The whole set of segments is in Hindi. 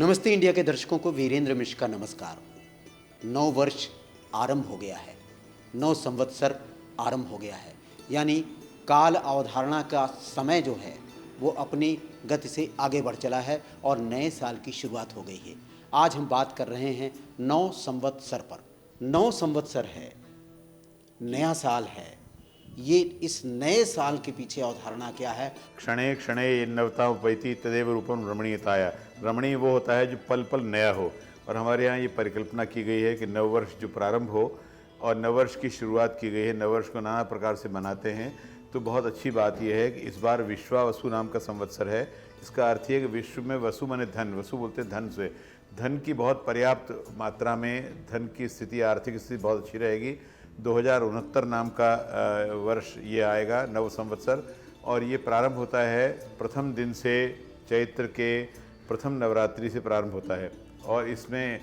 नमस्ते इंडिया के दर्शकों को वीरेंद्र मिश्र का नमस्कार। नौ वर्ष आरंभ हो गया है, नौ संवत्सर आरंभ हो गया है, यानी काल अवधारणा का समय जो है वो अपनी गति से आगे बढ़ चला है और नए साल की शुरुआत हो गई है। आज हम बात कर रहे हैं नौ संवत्सर पर। नौ संवत्सर है, नया साल है। ये इस नए साल के पीछे अवधारणा क्या है? क्षणे क्षणे नवतामुपैति तदेव रूपम रमणीयताया। रमणीय वो होता है जो पल पल नया हो, और हमारे यहाँ ये परिकल्पना की गई है कि नववर्ष जो प्रारंभ हो और नववर्ष की शुरुआत की गई है। नववर्ष को नाना प्रकार से मनाते हैं, तो बहुत अच्छी बात यह है कि इस बार विश्वावसु नाम का संवत्सर है। इसका अर्थ है कि विश्व में वसु माने धन, वसु बोलते हैं धन से, धन की बहुत पर्याप्त मात्रा में धन की स्थिति, आर्थिक स्थिति बहुत अच्छी रहेगी। 2069 नाम का वर्ष ये आएगा, नव संवत्सर, और ये प्रारंभ होता है प्रथम दिन से, चैत्र के प्रथम नवरात्रि से प्रारंभ होता है। और इसमें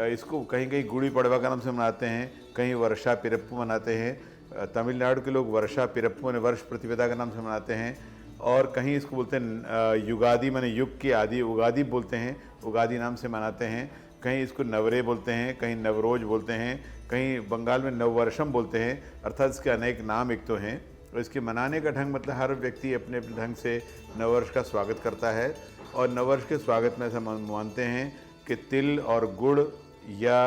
इसको कहीं कहीं गुड़ी पड़वा का नाम से मनाते हैं, कहीं वर्षा पिरप्पू मनाते हैं। तमिलनाडु के लोग वर्षा पिरप्पू ने वर्ष प्रतिपदा के नाम से मनाते हैं, और कहीं इसको बोलते हैं युगादि माने युग की आदि, उगादि बोलते हैं, उगादि नाम से मनाते हैं। कहीं इसको नवरे बोलते हैं, कहीं नवरोज बोलते हैं, कहीं बंगाल में नववर्षम बोलते हैं। अर्थात इसके अनेक नाम एक तो हैं। और इसके मनाने का ढंग मतलब हर व्यक्ति अपने अपने ढंग से नववर्ष का स्वागत करता है। और नववर्ष के स्वागत में ऐसा मानते हैं कि तिल और गुड़, या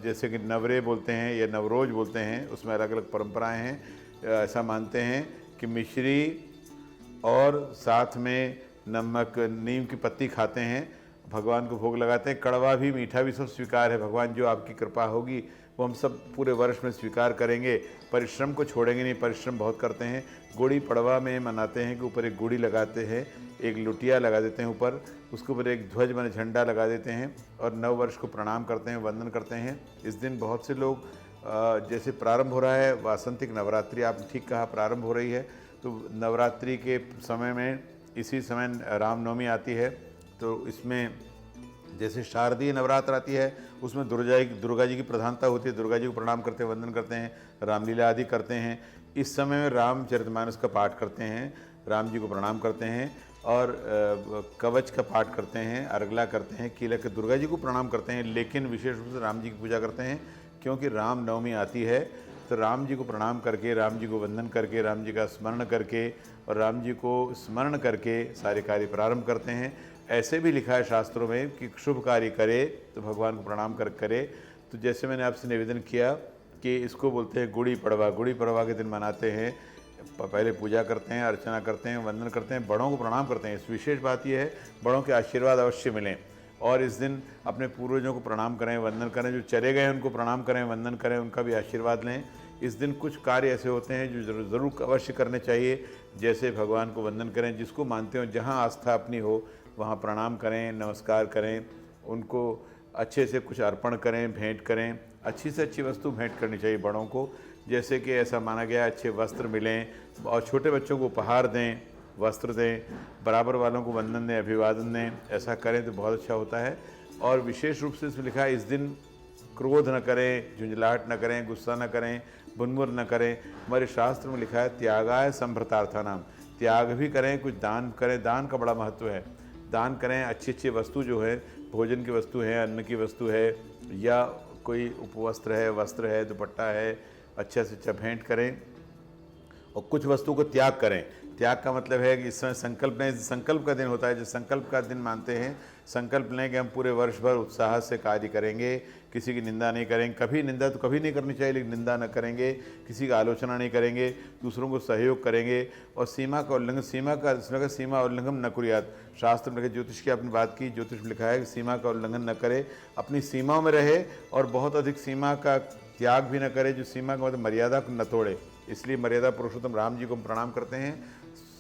जैसे कि नवरे बोलते हैं या नवरोज बोलते हैं, उसमें अलग अलग परंपराएं हैं। ऐसा मानते हैं कि मिश्री और साथ में नमक, नीम की पत्ती खाते हैं, भगवान को भोग लगाते हैं। कड़वा भी मीठा भी सब स्वीकार है। भगवान जो आपकी कृपा होगी वो हम सब पूरे वर्ष में स्वीकार करेंगे, परिश्रम को छोड़ेंगे नहीं, परिश्रम बहुत करते हैं। गुड़ी पड़वा में मनाते हैं कि ऊपर एक गुड़ी लगाते हैं, एक लुटिया लगा देते हैं ऊपर, उसके ऊपर एक ध्वज माने झंडा लगा देते हैं और नव वर्ष को प्रणाम करते हैं, वंदन करते हैं। इस दिन बहुत से लोग जैसे प्रारंभ हो रहा है वासंतिक नवरात्रि, आपने ठीक कहा, प्रारंभ हो रही है, तो नवरात्रि के समय में इसी समय रामनवमी आती है। तो इसमें जैसे शारदीय नवरात्र आती है, उसमें दुर्गा जी की प्रधानता होती है। दुर्गा जी को प्रणाम करते हैं, वंदन करते हैं, रामलीला आदि करते हैं। इस समय में रामचरितमानस का पाठ करते हैं, राम जी को प्रणाम करते हैं, और कवच का पाठ करते हैं, अर्गला करते हैं, कीलक, दुर्गा जी को प्रणाम करते हैं, लेकिन विशेष रूप से राम जी की पूजा करते हैं। क्योंकि राम नवमी आती है, तो राम जी को प्रणाम करके, राम जी को वंदन करके, राम जी का स्मरण करके और राम जी को स्मरण करके सारे कार्य प्रारंभ करते हैं। ऐसे भी लिखा है शास्त्रों में कि शुभ कार्य करे तो भगवान को प्रणाम कर करे। तो जैसे मैंने आपसे निवेदन किया कि इसको बोलते हैं गुड़ी पड़वा। गुड़ी पड़वा के दिन मनाते हैं, पहले पूजा करते हैं, अर्चना करते हैं, वंदन करते हैं, बड़ों को प्रणाम करते हैं। इस विशेष बात यह है, बड़ों के आशीर्वाद अवश्य मिलें, और इस दिन अपने पूर्वजों को प्रणाम करें, वंदन करें, जो चले गए उनको प्रणाम करें, वंदन करें, उनका भी आशीर्वाद लें। इस दिन कुछ कार्य ऐसे होते हैं जो ज़रूर अवश्य करने चाहिए, जैसे भगवान को वंदन करें, जिसको मानते हो, जहाँ आस्था अपनी हो वहाँ प्रणाम करें, नमस्कार करें, उनको अच्छे से कुछ अर्पण करें, भेंट करें। अच्छी से अच्छी वस्तु भेंट करनी चाहिए बड़ों को, जैसे कि ऐसा माना गया अच्छे वस्त्र मिलें, और छोटे बच्चों को उपहार दें, वस्त्र दें, बराबर वालों को वंदन दें, अभिवादन दें। ऐसा करें तो बहुत अच्छा होता है। और विशेष रूप से इसमें लिखा है, इस दिन क्रोध न करें, झुंझलाहट न करें, गुस्सा न करें, बुनमुर न करें। हमारे शास्त्र में लिखा है त्यागाय संभ्रतार्थानाम, त्याग भी करें, कुछ दान करें। दान का बड़ा महत्व है, दान करें। अच्छी अच्छी वस्तु जो है, भोजन की वस्तु है, अन्न की वस्तु है, या कोई उपवस्त्र है, वस्त्र है, दुपट्टा है, अच्छा से अच्छा भेंट करें। और कुछ वस्तु को त्याग करें। त्याग का मतलब है कि इस समय संकल्प लें, संकल्प का दिन होता है, जो संकल्प का दिन मानते हैं, संकल्प लें कि हम पूरे वर्ष भर उत्साह से कार्य करेंगे, किसी की निंदा नहीं करेंगे। कभी निंदा तो कभी नहीं करनी चाहिए, लेकिन निंदा न करेंगे, किसी का आलोचना नहीं करेंगे, दूसरों को सहयोग करेंगे, और सीमा का उल्लंघन, सीमा उल्लंघन न कुरियात। शास्त्र में ज्योतिष की आपने बात की, ज्योतिष में लिखा है कि सीमा का उल्लंघन न करे, अपनी सीमाओं में रहे, और बहुत अधिक सीमा का त्याग भी न करे, जो सीमा का मतलब मर्यादा को न तोड़े। इसलिए मर्यादा पुरुषोत्तम राम जी को हम प्रणाम करते हैं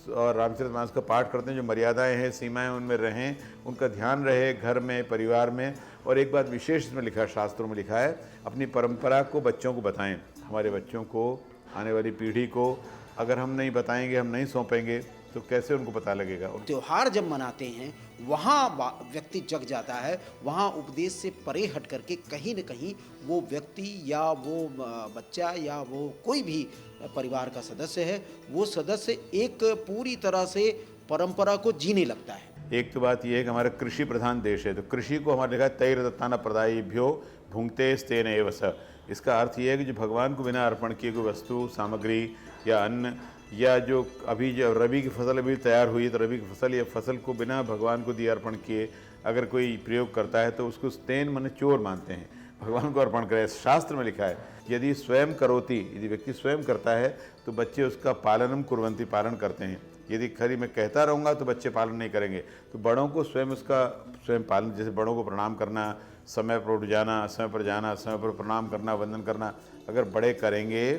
और रामचरितमानस का पाठ करते हैं। जो मर्यादाएं हैं, सीमाएं, उनमें रहें, उनका ध्यान रहे घर में, परिवार में। और एक बात विशेष इसमें लिखा है, शास्त्रों में लिखा है, अपनी परंपरा को बच्चों को बताएं। हमारे बच्चों को, आने वाली पीढ़ी को अगर हम नहीं बताएंगे, हम नहीं सौंपेंगे, तो कैसे उनको पता लगेगा। त्योहार जब मनाते हैं वहाँ व्यक्ति जग जाता है, वहाँ उपदेश से परे हट करके कहीं न कहीं वो व्यक्ति या वो बच्चा या वो कोई भी परिवार का सदस्य है, वो सदस्य एक पूरी तरह से परंपरा को जीने लगता है। एक तो बात यह है कि हमारा कृषि प्रधान देश है, तो कृषि को हमारे लिखा है तैर्दत्ताना प्रदायिभ्यो भुंक्ते स्तेन एव स। इसका अर्थ यह है कि जो भगवान को बिना अर्पण किए कोई वस्तु सामग्री या अन्न, या जो अभी जो रबी की फसल अभी तैयार हुई, तो रबी की फसल या फसल को बिना भगवान को दिए अर्पण किए अगर कोई प्रयोग करता है तो उसको स्तेन माने चोर मानते हैं, भगवान को अर्पण करे। शास्त्र में लिखा है यदि स्वयं करोति, यदि व्यक्ति स्वयं करता है तो बच्चे उसका पालनम कुर्वन्ति, पालन करते हैं। यदि खरी मैं कहता रहूँगा तो बच्चे पालन नहीं करेंगे। तो बड़ों को स्वयं उसका स्वयं पालन, जैसे बड़ों को प्रणाम करना, समय पर उठ जाना, समय पर जाना, समय पर प्रणाम करना, वंदन करना, अगर बड़े करेंगे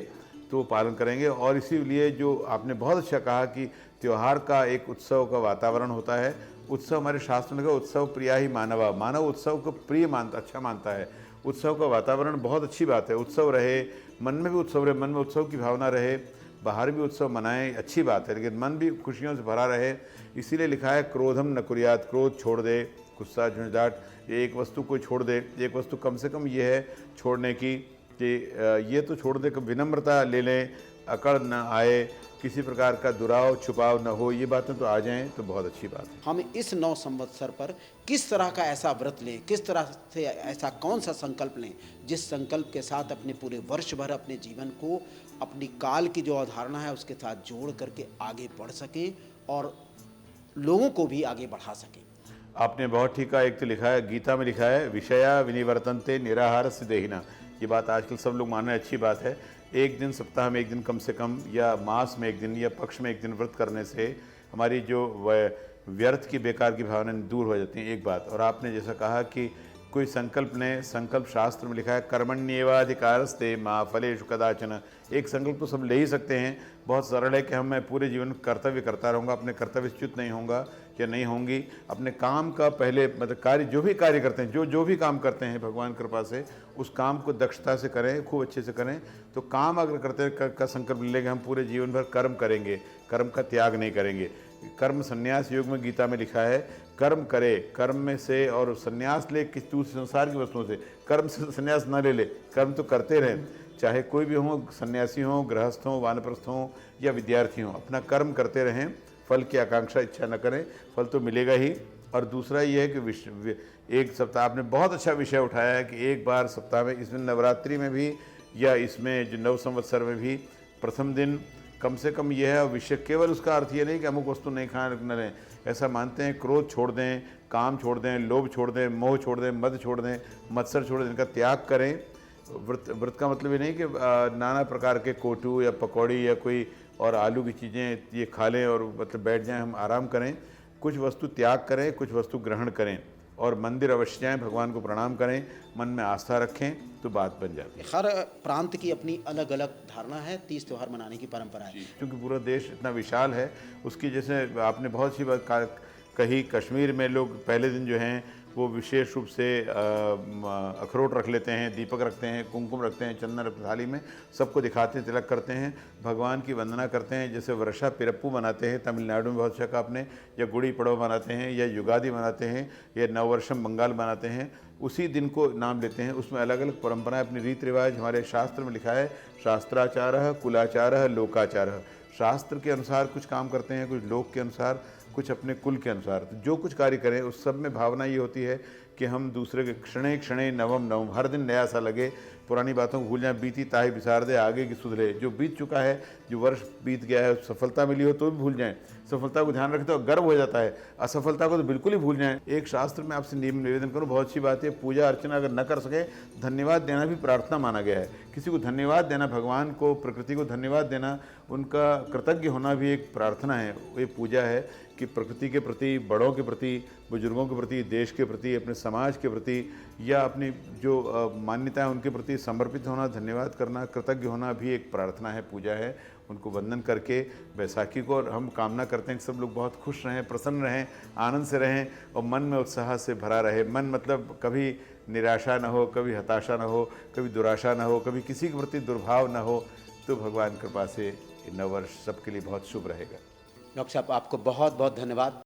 तो पालन करेंगे। और इसीलिए जो आपने बहुत अच्छा कहा कि त्यौहार का एक उत्सव का वातावरण होता है। उत्सव हमारे शास्त्र में कहा उत्सव प्रिया ही मानवा, मानव उत्सव को प्रिय मानता, अच्छा मानता है। उत्सव का वातावरण बहुत अच्छी बात है, उत्सव रहे, मन में भी उत्सव रहे, मन में उत्सव की भावना रहे, बाहर भी उत्सव मनाएं, अच्छी बात है, लेकिन मन भी खुशियों से भरा रहे। इसीलिए लिखा है क्रोधम न कुर्यात, क्रोध छोड़ दे, गुस्सा झुंझाट, ये एक वस्तु को छोड़ दे। एक वस्तु कम से कम ये है छोड़ने की कि ये तो छोड़ दे कि विनम्रता ले लें, अकड़ न आए, किसी प्रकार का दुराव छुपाव न हो, ये बातें तो आ जाएं तो बहुत अच्छी बात है। हम इस 9 संवत्सर पर किस तरह का ऐसा व्रत लें, किस तरह से ऐसा कौन सा संकल्प लें जिस संकल्प के साथ अपने पूरे वर्ष भर अपने जीवन को अपनी काल की जो अवधारणा है उसके साथ जोड़ करके आगे बढ़ सकें और लोगों को भी आगे बढ़ा सकें। आपने बहुत ठीक कहा। एक तो लिखा है, गीता में लिखा है विषया विनिवर्तन्ते निराहार देहिना। ये बात आजकल सब लोग मान रहे हैं, अच्छी बात है। एक दिन सप्ताह में एक दिन कम से कम, या मास में एक दिन या पक्ष में एक दिन व्रत करने से हमारी जो व्यर्थ की बेकार की भावनाएं दूर हो जाती हैं, एक बात। और आपने जैसा कहा कि कोई संकल्प ने, संकल्प शास्त्र में लिखा है कर्मण्येवाधिकारस्ते मा फलेषु कदाचन। एक संकल्प तो सब ले ही सकते हैं, बहुत सरल है कि मैं पूरे जीवन कर्तव्य करता रहूँगा, अपने कर्तव्य से च्युत नहीं होऊंगा या नहीं होंगी। अपने काम का पहले मतलब कार्य, जो भी कार्य करते हैं, जो भी काम करते हैं भगवान कृपा से उस काम को दक्षता से करें, खूब अच्छे से करें। तो काम अगर करते का संकल्प ले लेंगे, हम पूरे जीवन भर कर्म करेंगे, कर्म का त्याग नहीं करेंगे। कर्म संन्यास योग में गीता में लिखा है कर्म करे, कर्म में से और संन्यास ले किसी दूसरे संसार की वस्तुओं से, कर्म से संन्यास न ले ले, कर्म तो करते रहें, चाहे कोई भी हो, सन्यासी हो, गृहस्थ हो, वानप्रस्थ हो या विद्यार्थी हो, अपना कर्म करते रहें, फल की आकांक्षा इच्छा न करें, फल तो मिलेगा ही। और दूसरा ये है कि एक सप्ताह, आपने बहुत अच्छा विषय उठाया है कि एक बार सप्ताह में, इसमें नवरात्रि में भी या इसमें जो 9 संवत्सर में भी प्रथम दिन कम से कम यह है। और विषय केवल उसका अर्थ ये नहीं कि अमुक वस्तु नहीं खाना न लें, ऐसा मानते हैं क्रोध छोड़ दें, काम छोड़ दें, लोभ छोड़ दें, मोह छोड़ दें, मद छोड़ दें, मत्सर छोड़ दें, इनका त्याग करें। व्रत का मतलब ये नहीं कि नाना प्रकार के कोटू या पकौड़ी या कोई और आलू की चीज़ें ये खा लें और मतलब बैठ जाएं, हम आराम करें। कुछ वस्तु त्याग करें, कुछ वस्तु ग्रहण करें और मंदिर अवश्य जाएं, भगवान को प्रणाम करें, मन में आस्था रखें तो बात बन जाती है। हर प्रांत की अपनी अलग अलग धारणा है, 30 त्यौहार मनाने की परंपरा है। क्योंकि पूरा देश इतना विशाल है, उसकी जैसे आपने बहुत सी बात कही, कश्मीर में लोग पहले दिन जो हैं वो विशेष रूप से अखरोट रख लेते हैं, दीपक रखते हैं, कुमकुम रखते हैं, चंदन रखते थाली में, सबको दिखाते हैं, तिलक करते हैं, भगवान की वंदना करते हैं। जैसे वर्षा पिरप्पू मनाते हैं तमिलनाडु में, बहुत अच्छा कहा आपने, या गुड़ी पड़वा मनाते हैं, या युगादि मनाते हैं, या नववर्षम बंगाल मनाते हैं, उसी दिन को नाम लेते हैं। उसमें अलग अलग परंपराएं, अपनी रीति रिवाज, हमारे शास्त्र में लिखा है शास्त्राचार कुलाचार लोकाचार। शास्त्र के अनुसार कुछ काम करते हैं, कुछ लोक के अनुसार, कुछ अपने कुल के अनुसार। तो जो कुछ कार्य करें उस सब में भावना ये होती है कि हम दूसरे के क्षणे क्षणे नवम नवम, हर दिन नया सा लगे, पुरानी बातों को भूल जाए, बीती ताही बिसार दे आगे की सुधरे। जो बीत चुका है, जो वर्ष बीत गया है, सफलता मिली हो तो भी भूल जाएं, सफलता को ध्यान रखते हो गर्व हो जाता है, असफलता को तो बिल्कुल ही भूल जाएं। एक शास्त्र में आपसे निवेदन करूँ, बहुत अच्छी बात है, पूजा अर्चना अगर न कर सके, धन्यवाद देना भी प्रार्थना माना गया है। किसी को धन्यवाद देना, भगवान को, प्रकृति को धन्यवाद देना, उनका कृतज्ञ होना भी एक प्रार्थना है, ये पूजा है कि प्रकृति के प्रति, बड़ों के प्रति, बुजुर्गों के प्रति, देश के प्रति, अपने समाज के प्रति या अपनी जो मान्यता है उनके प्रति समर्पित होना, धन्यवाद करना, कृतज्ञ होना भी एक प्रार्थना है, पूजा है। उनको वंदन करके बैसाखी को, और हम कामना करते हैं कि सब लोग बहुत खुश रहें, प्रसन्न रहें, आनंद से रहें और मन में उत्साह से भरा रहे। मन मतलब कभी निराशा न हो, कभी हताशा न हो, कभी दुराशा न हो, कभी किसी के प्रति दुर्भाव न हो, तो भगवान कृपा से नववर्ष सबके लिए बहुत शुभ रहेगा। डॉक्टर साहब, आपको बहुत बहुत धन्यवाद।